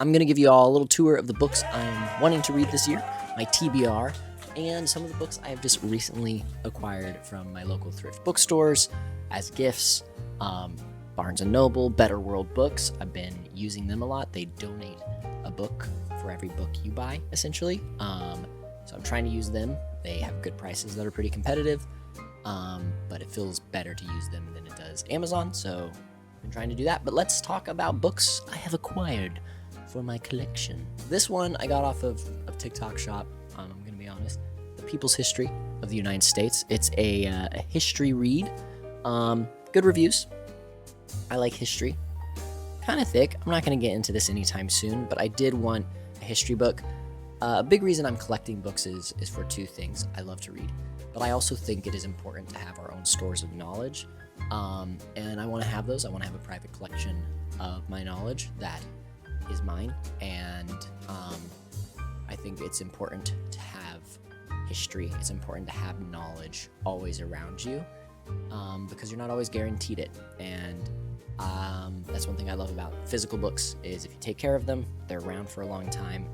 I'm going to give you all a little tour of the books I'm wanting to read this year, my TBR, and some of the books I have just recently acquired from my local thrift bookstores as gifts. Barnes & Noble, Better World Books. I've been using them a lot. They donate a book for every book you buy, essentially. So I'm trying to use them. They have good prices that are pretty competitive, but it feels better to use them than it does Amazon, so I've been trying to do that. But let's talk about books I have acquired for my collection. This one I got off of TikTok Shop. I'm going to be honest. The People's History of the United States. It's a history read. Good reviews. I like history. Kind of thick. I'm not going to get into this anytime soon, but I did want a history book. A big reason I'm collecting books is for two things. I love to read, but I also think it is important to have our own stores of knowledge. And I want to have those. I want to have a private collection of my knowledge that is mine. And I think it's important to have history. It's important to have knowledge always around you, because you're not always guaranteed it. And that's one thing I love about physical books is if you take care of them, they're around for a long time.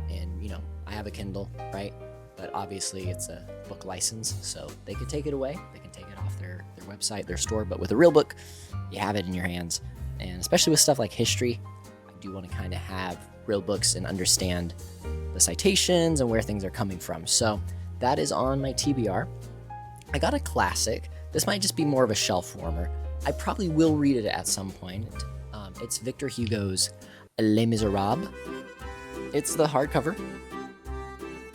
And you know, I have a Kindle, right? But obviously it's a book license, so they could take it away. They can take it off their website, their store. But with a real book, you have it in your hands. And especially with stuff like history, I do want to kind of have real books and understand the citations and where things are coming from. So that is on my TBR. I got a classic. This might just be more of a shelf warmer. I probably will read it at some point. It's Victor Hugo's Les Miserables. It's the hardcover,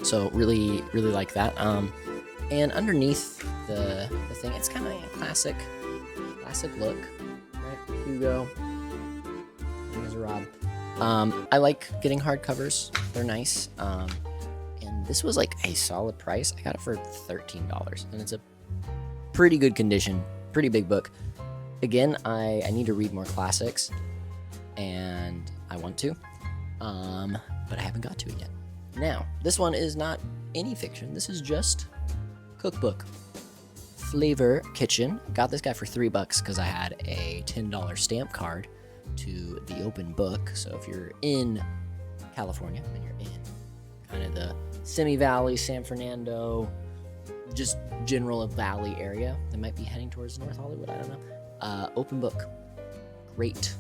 so really like that. And underneath the thing, it's kind of a classic look, right? Hugo, Les Miserables. I like getting hardcovers. They're nice. And this was like a solid price. I got it for $13, and it's a pretty good condition, pretty big book. Again, I need to read more classics, and I want to, but I haven't got to it yet. Now, this one is not any fiction. This is just cookbook. Flavor Kitchen. Got this guy for $3 because I had a $10 stamp card to the open book. So if you're in California and you're in kind of the Simi Valley, San Fernando, just general valley area, they might be heading towards North Hollywood, I don't know. Open book. Great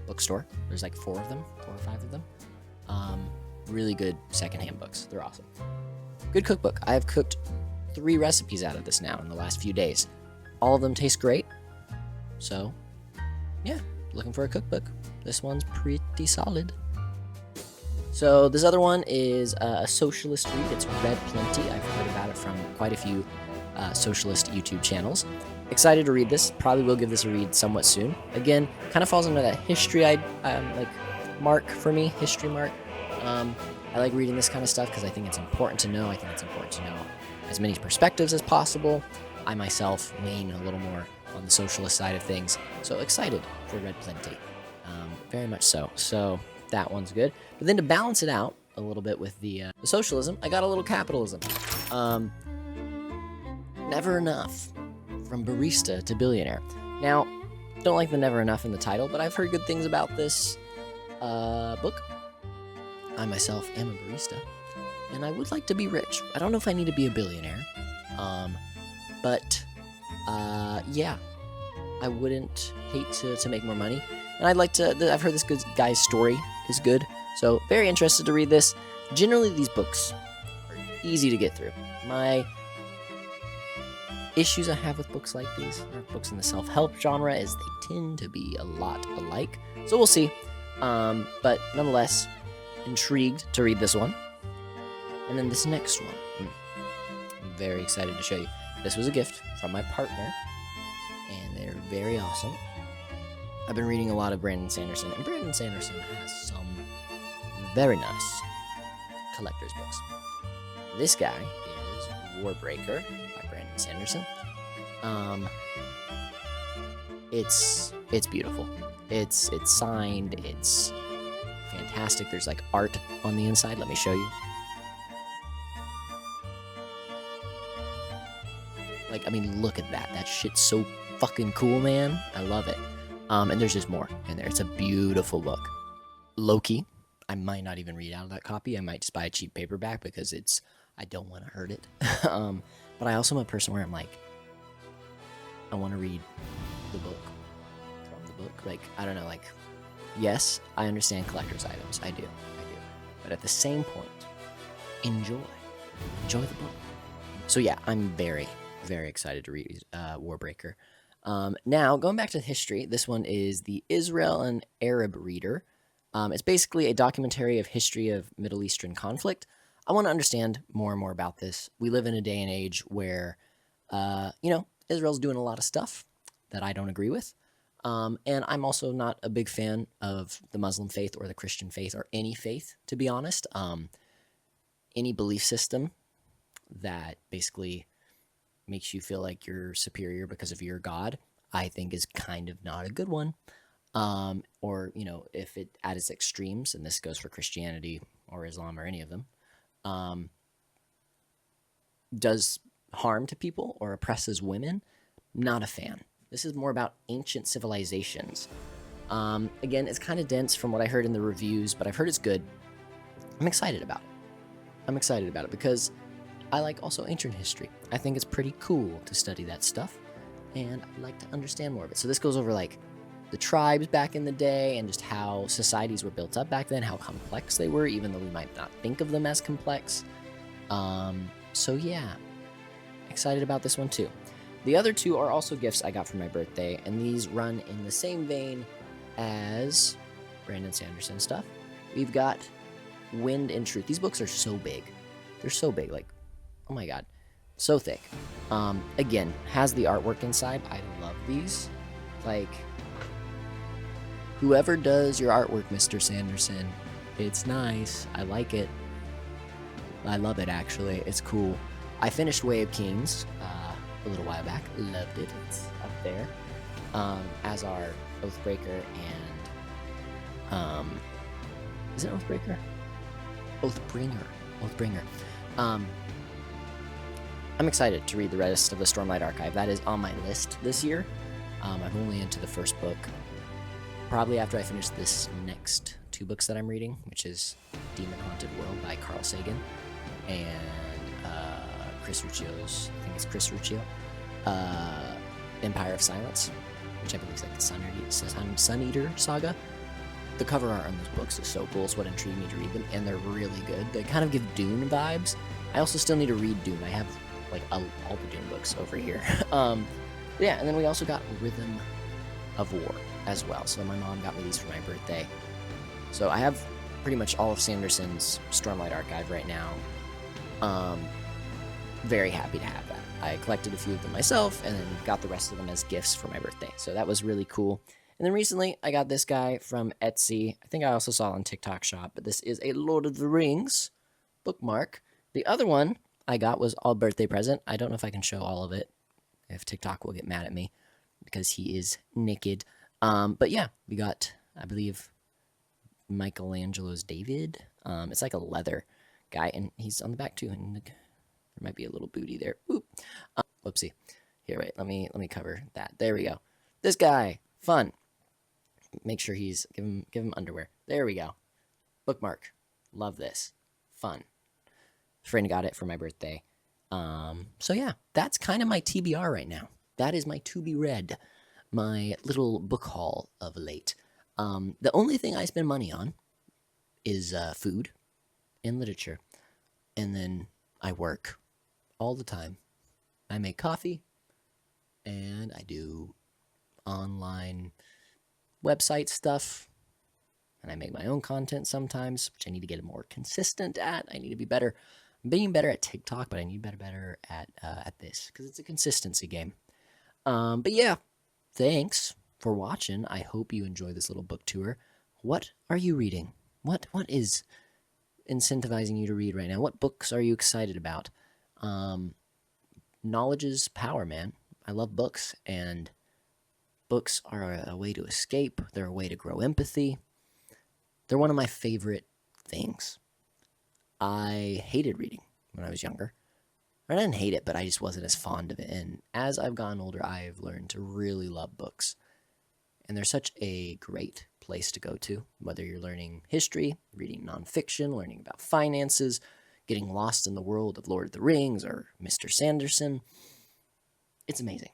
bookstore. There's like 4 or 5 of them. Really good secondhand books. They're awesome. Good cookbook. I have cooked 3 recipes out of this now in the last few days. All of them taste great. So, yeah, looking for a cookbook. This one's pretty solid. So this other one is a socialist read. It's Read Plenty. I've heard about it from quite a few socialist YouTube channels. Excited to read this. Probably will give this a read somewhat soon. Again, kind of falls into that history like mark for me, history mark. I like reading this kind of stuff because I think it's important to know. I think it's important to know as many perspectives as possible. I myself lean a little more on the socialist side of things. So excited for Read Plenty. Very much so. So that one's good. But then to balance it out a little bit with the socialism, I got a little capitalism. Never Enough, From Barista to Billionaire. Now, don't like the never enough in the title, but I've heard good things about this book. I myself am a barista, and I would like to be rich. I don't know if I need to be a billionaire, but yeah, I wouldn't hate to make more money. And I'd like to, I've heard this good guy's story is good, so very interested to read this. Generally, these books are easy to get through. My issues I have with books like these, or books in the self-help genre, is they tend to be a lot alike. So we'll see. But nonetheless, intrigued to read this one. And then this next one, I'm very excited to show you. This was a gift from my partner, and they're very awesome. I've been reading a lot of Brandon Sanderson, and Brandon Sanderson has some very nice collector's books. This guy is Warbreaker by Brandon Sanderson. It's beautiful. It's signed. It's fantastic. There's like art on the inside. Let me show you. Like, I mean, look at that. That shit's so fucking cool, man. I love it. And there's just more in there. It's a beautiful book. Loki, I might not even read out of that copy. I might just buy a cheap paperback because I don't want to hurt it. But I also am a person where I'm like, I want to read the book from the book. Like, I don't know, like, yes, I understand collector's items. I do. But at the same point, enjoy the book. So yeah, I'm very, very excited to read Warbreaker. Now, going back to history, this one is the Israel and Arab Reader. It's basically a documentary of history of Middle Eastern conflict. I want to understand more and more about this. We live in a day and age where, Israel's doing a lot of stuff that I don't agree with. And I'm also not a big fan of the Muslim faith or the Christian faith or any faith, to be honest. Any belief system that basically makes you feel like you're superior because of your God, I think is kind of not a good one. Or, if it at its extremes, and this goes for Christianity or Islam or any of them, does harm to people or oppresses women, not a fan. This is more about ancient civilizations. Again, it's kind of dense from what I heard in the reviews, but I've heard it's good. I'm excited about it because I like also ancient history. I think it's pretty cool to study that stuff, and I'd like to understand more of it. So this goes over like the tribes back in the day and just how societies were built up back then, how complex they were, even though we might not think of them as complex. So yeah, excited about this one too. The other two are also gifts I got for my birthday, and these run in the same vein as Brandon Sanderson stuff. We've got Wind and Truth. These books are so big. They're so big, like, oh my god, so thick. Again, has the artwork inside. I love these. Like, whoever does your artwork, Mr. Sanderson, it's nice. I like it. I love it, actually. It's cool. I finished Way of Kings a little while back. Loved it. It's up there. As are Oathbreaker and... is it Oathbreaker? Oathbringer. I'm excited to read the rest of the Stormlight Archive. That is on my list this year. I'm only into the first book. Probably after I finish this next two books that I'm reading, which is Demon Haunted World by Carl Sagan and Chris Ruccio's, I think it's Chris Ruccio, Empire of Silence, which I believe is like the Sun Eater saga. The cover art on those books is so cool. It's what intrigued me to read them, and they're really good. They kind of give Dune vibes. I also still need to read Dune. I have like all the Dune books over here. Yeah, and then we also got Rhythm of War as well. So my mom got me these for my birthday. So I have pretty much all of Sanderson's Stormlight Archive right now. Very happy to have that. I collected a few of them myself and then got the rest of them as gifts for my birthday. So that was really cool. And then recently, I got this guy from Etsy. I think I also saw it on TikTok Shop, but this is a Lord of the Rings bookmark. The other one I got was all birthday present. I don't know if I can show all of it, if TikTok will get mad at me, because he is naked. But yeah, we got, I believe, Michelangelo's David. It's like a leather guy, and he's on the back too, and there might be a little booty there. Oop. Whoopsie. Here, wait, let me cover that. There we go. This guy, fun. Make sure he's give him underwear. There we go. Bookmark. Love this. Fun. Friend got it for my birthday. So yeah, that's kind of my TBR right now. That is my to be read, my little book haul of late. The only thing I spend money on is food and literature, and then I work all the time. I make coffee, and I do online website stuff, and I make my own content sometimes, which I need to get more consistent at. I need to be better. I'm being better at TikTok, but I need to be better at this, because it's a consistency game. But yeah, thanks for watching. I hope you enjoy this little book tour. What are you reading? What is incentivizing you to read right now? What books are you excited about? Knowledge is power, man. I love books, and books are a way to escape. They're a way to grow empathy. They're one of my favorite things. I hated reading when I was younger. I didn't hate it, but I just wasn't as fond of it. And as I've gotten older, I've learned to really love books. And they're such a great place to go to, whether you're learning history, reading nonfiction, learning about finances, getting lost in the world of Lord of the Rings or Mr. Sanderson. It's amazing.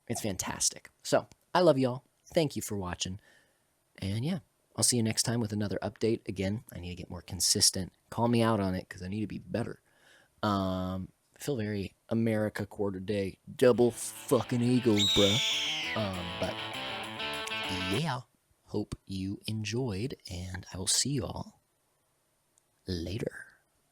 It's fantastic. So, I love y'all. Thank you for watching. And yeah, I'll see you next time with another update. Again, I need to get more consistent. Call me out on it because I need to be better. I feel very America quarter day. Double fucking Eagles, bruh. But yeah, hope you enjoyed, and I will see you all later.